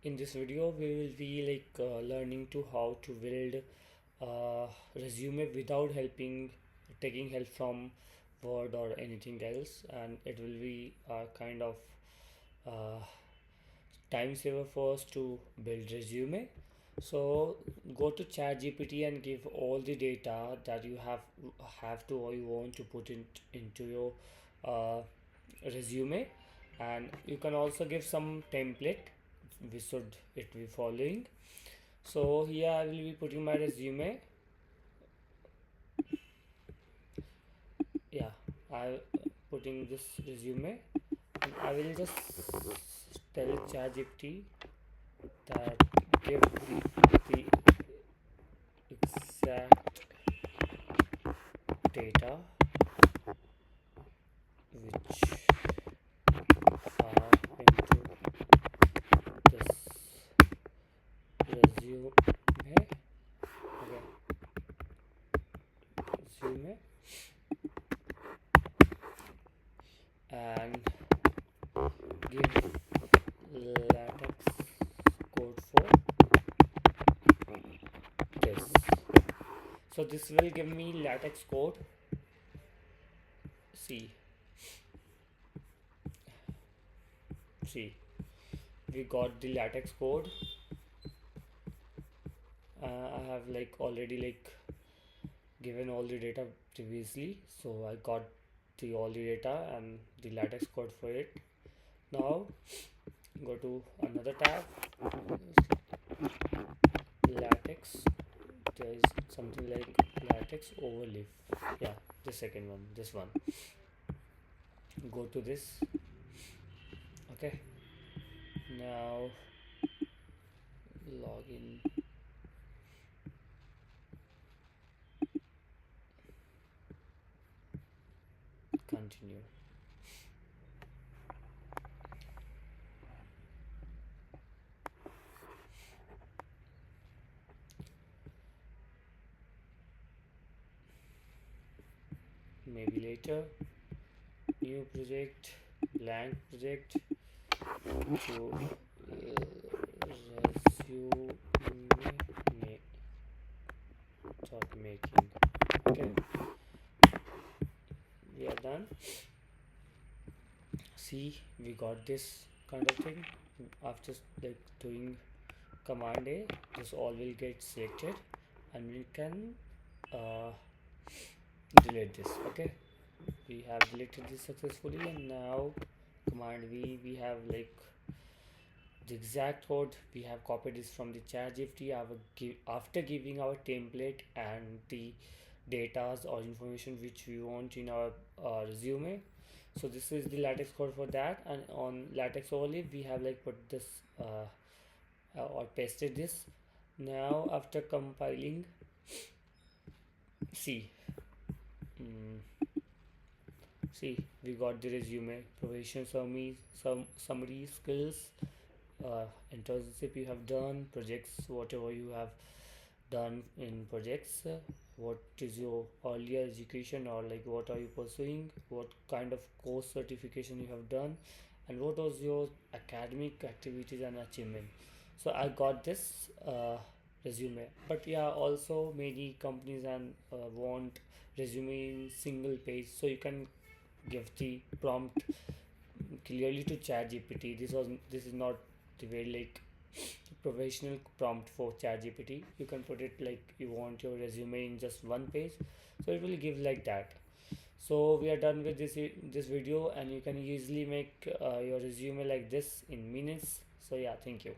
In this video, we will be learning to how to build resume without taking help from Word or anything else, and it will be a kind of uh, time saver for us to build resume. So go to ChatGPT and give all the data that you have to or you want to put into your uh, resume, and you can also give some template we should it be following. So here I will be putting my resume. Yeah, I putting this resume, and I will just tell ChatGPT that give the exact data which are into this resume. Okay, resume, and give latex code for this. So this will give me latex code. See see we got the latex code. I have already given all the data previously, so I got the all the data and the latex code for it. Now go to another tab, latex. There is something like latex overlay. Yeah, the second one, this one. Go to this. Okay, now log in. Continue. Maybe later. New project, blank project, to resume dot making. Okay, we are done. See, we got this kind of thing. After doing command A, this all will get selected, and we can uh, delete this. Okay, we have deleted this successfully, and now command V, we have the exact code. We have copied this from the chat GPT after giving our template and the datas or information which we want in our resume. So this is the latex code for that, and on latex overlay we have put this or pasted this. Now after compiling, see mm, see we got the resume, professional summary skills, internship you have done, projects, whatever you have done in projects, what is your earlier education, or what are you pursuing, what kind of course certification you have done, and what was your academic activities and achievement. So I got this resume. But yeah, also many companies and want resume in single page, so you can give the prompt clearly to chat gpt. This is not the very professional prompt for chat gpt. You can put it like you want your resume in just one page, so it will give like that. So we are done with this video, and you can easily make your resume like this in minutes. So yeah, thank you.